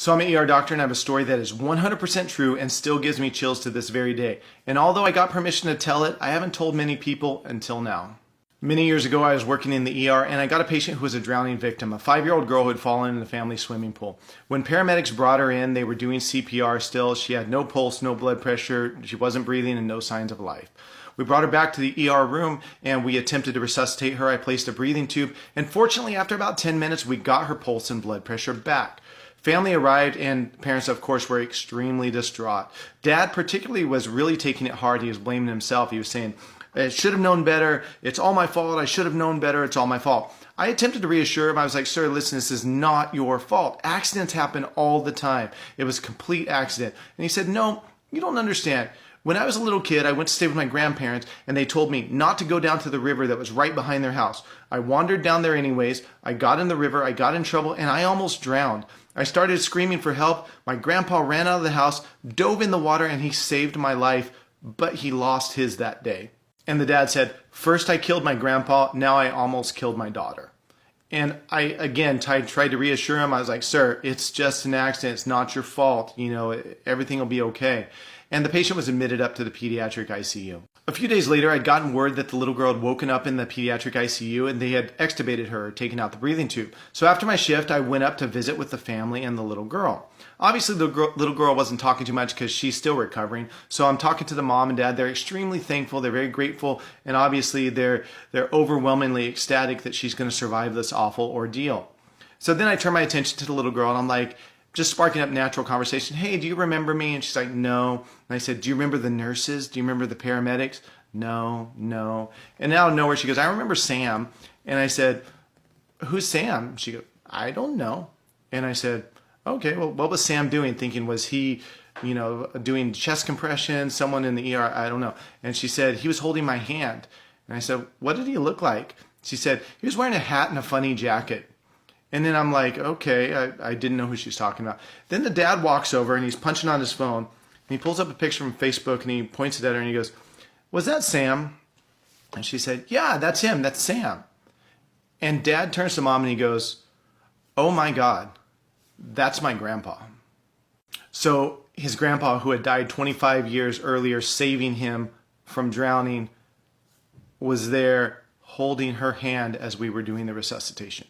So I'm an ER doctor and I have a story that is 100% true and still gives me chills to this very day. And although I got permission to tell it, I haven't told many people until now. Many years ago, I was working in the ER and I got a patient who was a drowning victim, a 5-year-old girl who had fallen in the family swimming pool. When paramedics brought her in, they were doing CPR still. She had no pulse, no blood pressure, she wasn't breathing, and no signs of life. We brought her back to the ER room and we attempted to resuscitate her. I placed a breathing tube, and fortunately, after about 10 minutes, we got her pulse and blood pressure back. Family arrived and parents, of course, were extremely distraught. Dad particularly was really taking it hard. He was blaming himself. He was saying, I should have known better. It's all my fault. I should have known better. It's all my fault. I attempted to reassure him. I was like, sir, listen, this is not your fault. Accidents happen all the time. It was a complete accident. And he said, no, you don't understand. When I was a little kid, I went to stay with my grandparents and they told me not to go down to the river that was right behind their house. I wandered down there anyways. I got in the river. I got in trouble and I almost drowned. I started screaming for help. My grandpa ran out of the house, dove in the water, and he saved my life, but he lost his that day. And the dad said, first I killed my grandpa, now I almost killed my daughter. And I, again, tried to reassure him. I was like, sir, it's just an accident. It's not your fault. You know, everything will be okay. And the patient was admitted up to the pediatric ICU. A few days later, I'd gotten word that the little girl had woken up in the pediatric ICU and they had extubated her, taken out the breathing tube. So after my shift, I went up to visit with the family and the little girl. Obviously, the little girl wasn't talking too much because she's still recovering. So I'm talking to the mom and dad. They're extremely thankful. They're very grateful. And obviously, they're overwhelmingly ecstatic that she's going to survive this awful ordeal. So then I turn my attention to the little girl and I'm like, just sparking up natural conversation. Hey, do you remember me? And she's like, no. And I said, do you remember the nurses? Do you remember the paramedics? No. And out of nowhere, she goes, I remember Sam. And I said, who's Sam? She goes, I don't know. And I said, okay, well, what was Sam doing? Thinking, was he, doing chest compression, someone in the ER? I don't know. And she said, he was holding my hand. And I said, what did he look like? She said, he was wearing a hat and a funny jacket. And then I'm like, okay, I didn't know who she was talking about. Then the dad walks over and he's punching on his phone. And he pulls up a picture from Facebook and he points it at her and he goes, was that Sam? And she said, yeah, that's him. That's Sam. And dad turns to mom and he goes, oh my God, that's my grandpa. So his grandpa, who had died 25 years earlier, saving him from drowning, was there holding her hand as we were doing the resuscitation.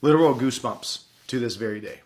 Literal goosebumps to this very day.